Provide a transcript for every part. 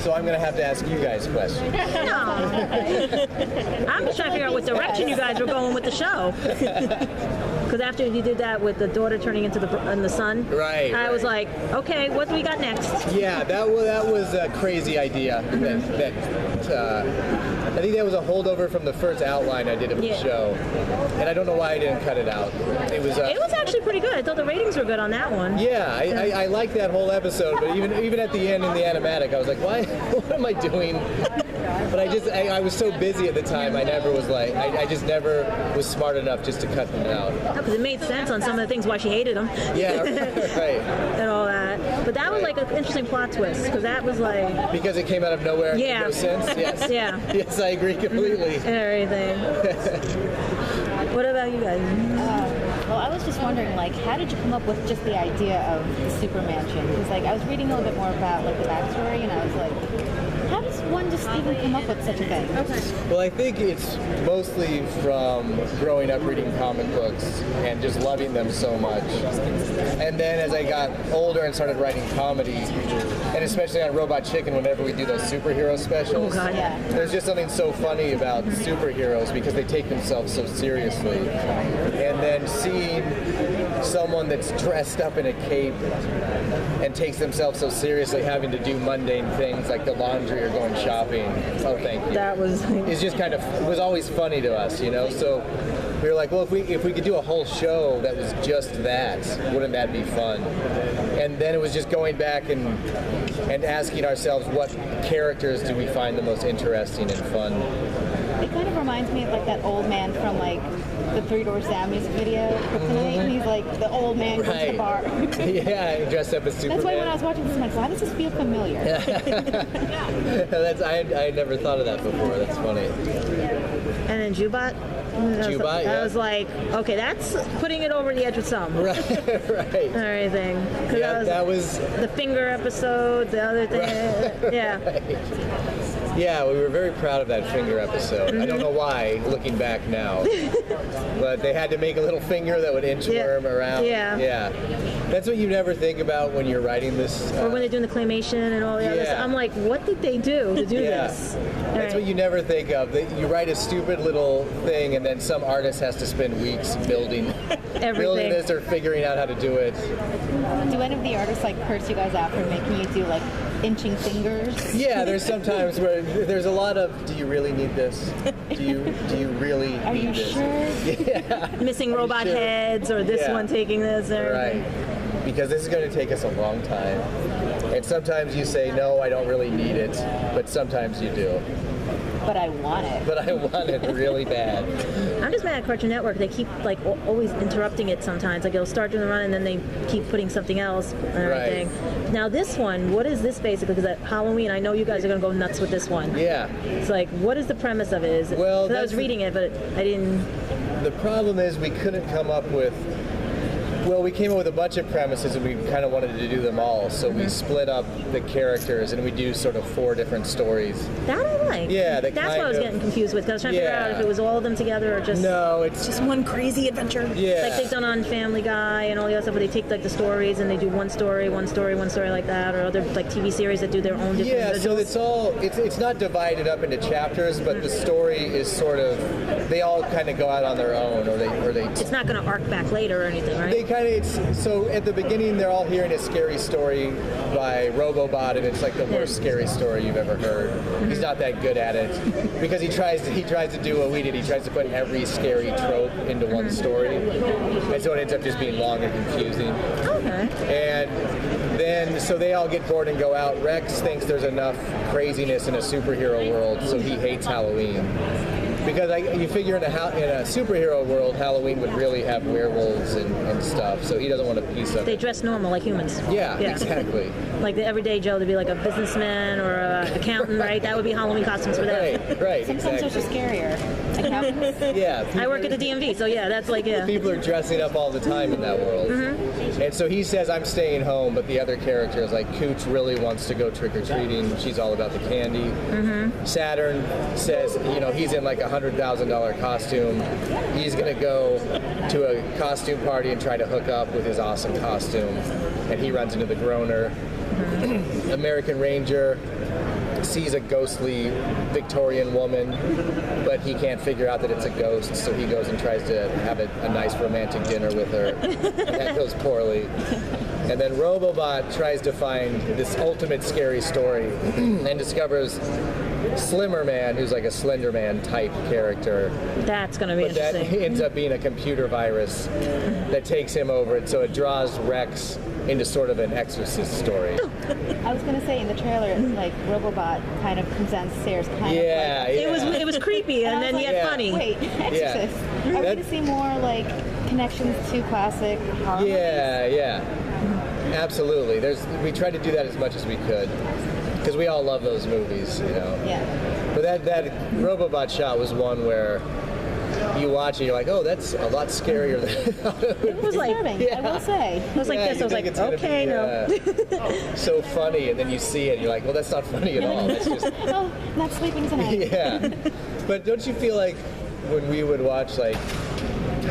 So I'm going to have to ask you guys questions. I'm just trying to figure out what direction you guys were going with the show. Because after you did that with the daughter turning into the son, right? I was like, okay, what do we got next? Yeah, that was a crazy idea. I think that was a holdover from the first outline I did of the show, and I don't know why I didn't cut it out. It was actually pretty good. I thought the ratings were good on that one. Yeah, I liked that whole episode, but even at the end in the animatic, I was like, why? What am I doing? But I was so busy at the time, I just never was smart enough just to cut them out. Because it made sense on some of the things why she hated him. Yeah, right. And all that. But that was like an interesting plot twist, because that was like... Because it came out of nowhere and made no sense? Yes. Yeah. Yes, I agree completely. And everything. What about you guys? Well, I was just wondering, like, how did you come up with just the idea of the SuperMansion? Because, like, I was reading a little bit more about, like, the backstory, and I was like, how does one just even come up with such a thing? Okay. Well, I think it's mostly from growing up reading comic books and just loving them so much. And then as I got older and started writing comedy, and especially on Robot Chicken, whenever we do those superhero specials, there's just something so funny about superheroes because they take themselves so seriously. And then seeing someone that's dressed up in a cape and takes themselves so seriously, having to do mundane things like the laundry or going shopping. Oh, thank you. That was... It's just kind of, it was always funny to us, you know? So we were like, well, if we could do a whole show that was just that, wouldn't that be fun? And then it was just going back and asking ourselves, what characters do we find the most interesting and fun? It kind of reminds me of, like, that old man from, like, the Three Door Sammy's video tonight, and he's like, the old man goes to the bar. Yeah, dressed up as Superman. That's why when I was watching this, I'm like, why does this feel familiar? I never thought of that before. That's funny. And then Jubot? I was like, okay, that's putting it over the edge with some. Right. Everything. Yeah, that was the finger episode, the other thing. Right. Yeah. Yeah, we were very proud of that finger episode. I don't know why, looking back now. But they had to make a little finger that would inchworm around. Yeah. That's what you never think about when you're writing this. Or when they're doing the claymation and all the other stuff. I'm like, what did they do to do this? That's what you never think of. You write a stupid little thing and then some artist has to spend weeks building this or figuring out how to do it. Do any of the artists, like, curse you guys out for making you do, like, inching fingers? Yeah, there's sometimes where there's a lot of, do you really need this? Do you really Are need you this? sure? Yeah. Missing robot heads or this one taking this. Right. Because this is going to take us a long time. And sometimes you say, no, I don't really need it. But sometimes you do. But I want it. But I want it really bad. I'm just mad at Cartoon Network. They keep, like, always interrupting it sometimes. Like, it'll start doing the run and then they keep putting something else and everything. Right. Now, this one, what is this basically? Because at Halloween, I know you guys are going to go nuts with this one. Yeah. It's like, what is the premise of it? Well, I was reading it, but I didn't... The problem is we couldn't come up with... Well, we came up with a bunch of premises and we kind of wanted to do them all. So we split up the characters and we do sort of 4 different stories. That I like. Yeah, that's what I was getting confused with. 'Cause I was trying to figure out if it was all of them together or just... No, it's just one crazy adventure. Yeah. Like they've done on Family Guy and all the other stuff where they take, like, the stories and they do one story like that, or other, like, TV series that do their own different individuals. So it's not divided up into chapters, but the story is sort of, they all kind of go out on their own, or they It's not going to arc back later or anything, right? So at the beginning, they're all hearing a scary story by Robobot, and it's like the worst scary story you've ever heard. He's not that good at it because he tries to do what we did. He tries to put every scary trope into one story, and so it ends up just being long and confusing. Okay. And then, so they all get bored and go out. Rex thinks there's enough craziness in a superhero world, so he hates Halloween. Because you figure in a superhero world, Halloween would really have werewolves and stuff, so he doesn't want a piece of it. They dress normal like humans. Yeah, exactly. Like the everyday Joe, to be like a businessman or an accountant, right? That would be Halloween costumes for them. Right. Sometimes those are scarier. Accountants. Yeah. I work at the DMV, so yeah, that's like, People are dressing up all the time in that world. And so he says, I'm staying home, but the other characters, like Cooch really wants to go trick-or-treating. She's all about the candy. Saturn says, he's in like $100,000 costume. He's going to go to a costume party and try to hook up with his awesome costume. And he runs into the Groaner. American Ranger sees a ghostly Victorian woman, but he can't figure out that it's a ghost, so he goes and tries to have a nice romantic dinner with her, and that goes poorly. And then Robobot tries to find this ultimate scary story and discovers Slimmer Man, who's like a Slender Man type character. That's going to be But that interesting. ends up being a computer virus that takes him over, and so it draws Rex into sort of an Exorcist story. I was gonna say in the trailer, it's like Robobot kind of presents Sayers kind of Yeah, like. yeah. It was creepy and I then was like, yet yeah. funny. Wait, Exorcist. Are we That- going to see more like connections to classic horror movies? Yeah. Absolutely. We tried to do that as much as we could because we all love those movies, you know. Yeah. But that Robobot shot was one where you watch it, you're like, oh, that's a lot scarier than I thought it would It was be. like, Disturbing, I will say. it was like Yeah, this. you I was think like, it's gonna okay, be, no. so funny, and then you see it, and you're like, well, that's not funny at all. It's just, Oh, not sleeping tonight. yeah. But don't you feel like when we would watch like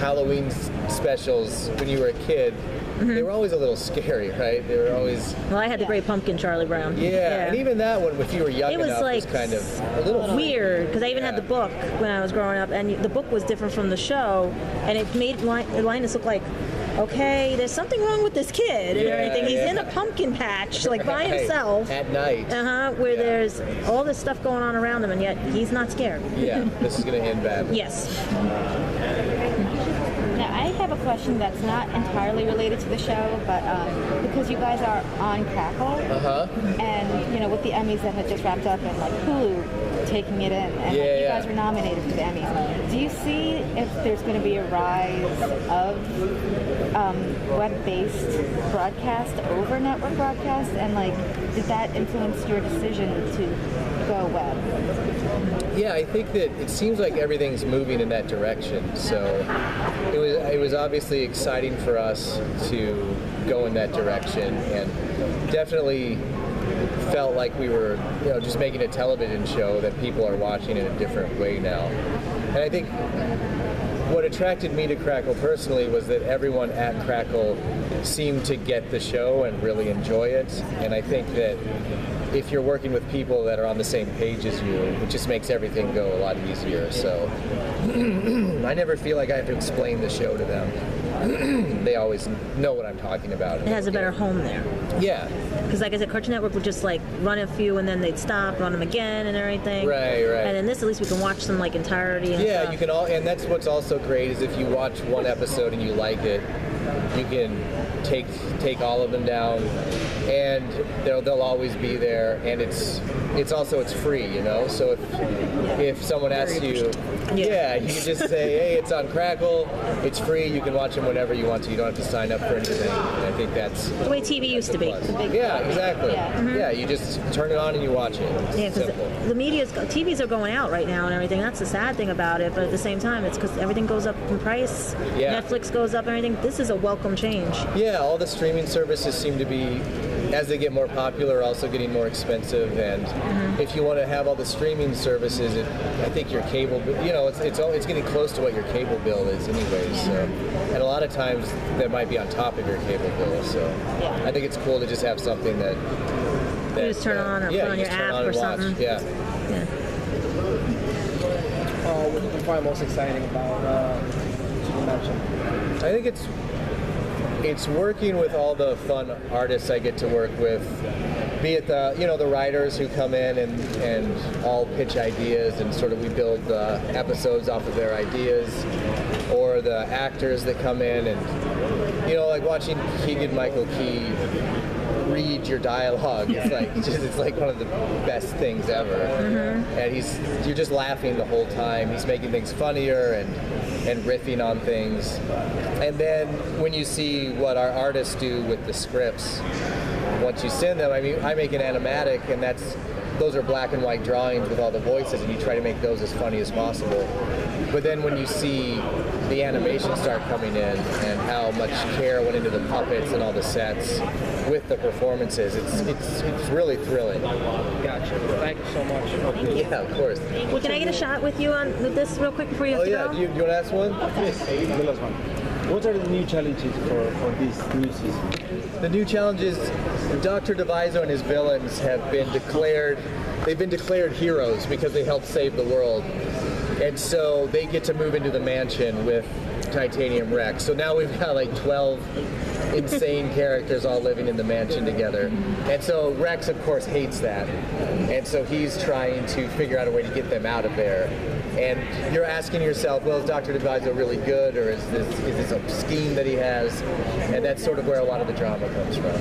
Halloween specials when you were a kid, they were always a little scary, right? They were always, Well, I had the Great Pumpkin, Charlie Brown. yeah. And even that one, if you were young It was enough, was like kind of a little weird because I even had the book when I was growing up, and the book was different from the show, and it made Linus look like, okay, there's something wrong with this kid and Yeah, everything. He's yeah. in a pumpkin patch, like by Right. himself. at night. Where Yeah. there's all this stuff going on around him, and yet he's not scared. Yeah, this is gonna end badly. Yes. Now, I have a question that's not entirely related to the show, but because you guys are on Crackle, and you know, with the Emmys that had just wrapped up, and like Hulu taking it in, and Yeah, you yeah. guys were nominated for the Emmys. Do you see if there's going to be a rise of web-based broadcast over network broadcast, and like, did that influence your decision to go web? Yeah, I think that it seems like everything's moving in that direction. So it was obviously exciting for us to go in that direction, and definitely felt like we were, you know, just making a television show that people are watching in a different way now. And I think what attracted me to Crackle personally was that everyone at Crackle seemed to get the show and really enjoy it. And I think that if you're working with people that are on the same page as you, it just makes everything go a lot easier. So I never feel like I have to explain the show to them. They always know what I'm talking about. It has a better home there. Yeah. Because like I said, Cartoon Network would just like run a few and then they'd stop, run them again and everything. Right. And in this, at least we can watch them like entirety. And Yeah, stuff. you can all, and that's what's also great is if you watch one episode and you like it, you can take all of them down, and they'll always be there, and it's free, you know. So if someone asks you, yeah, you can just say, hey, it's on Crackle, it's free, you can watch them whenever you want to. You don't have to sign up for anything. And I think that's the way TV used to be. yeah, exactly. Yeah. Yeah, you just turn it on and you watch it. It's Yeah, because simple. the TVs are going out right now and everything. That's the sad thing about it. But at the same time, it's because everything goes up in price. Yeah. Netflix goes up and everything. This is a welcome change. Yeah, all the streaming services seem to be, as they get more popular, also getting more expensive. And if you want to have all the streaming services, I think your cable, you know, it's getting close to what your cable bill is anyways. So, and a lot of times that might be on top of your cable bill. So Yeah. I think it's cool to just have something that You just turn on or yeah, put on you your just turn app on or and watch. something. Yeah. Yeah. What did you find most exciting about SuperMansion? I think it's working with all the fun artists I get to work with, be it the writers who come in and all pitch ideas, and sort of we build the episodes off of their ideas, or the actors that come in and, you know, like watching Keegan-Michael Key read your dialogue. It's like one of the best things ever. And you're just laughing the whole time. He's making things funnier and riffing on things. And then when you see what our artists do with the scripts, once you send them, I mean, I make an animatic, and those are black and white drawings with all the voices, and you try to make those as funny as possible. But then when you see the animation start coming in and how much care went into the puppets and all the sets with the performances, it's really thrilling. Gotcha. Thank you so much. Yeah, of course. Well, can I get a shot with you with this real quick before you have Oh to yeah, go? do you want to ask one? The last one. What are the new challenges for this new season? The new challenges, Dr. Diviso and his villains have been declared, they've been declared heroes because they helped save the world. And so they get to move into the mansion with Titanium Rex. So now we've got like 12 insane characters all living in the mansion together. And so Rex, of course, hates that. And so he's trying to figure out a way to get them out of there. And you're asking yourself, well, is Dr. Diviso really good, or is this a scheme that he has? And that's sort of where a lot of the drama comes from.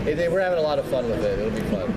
We're having a lot of fun with it. It'll be fun.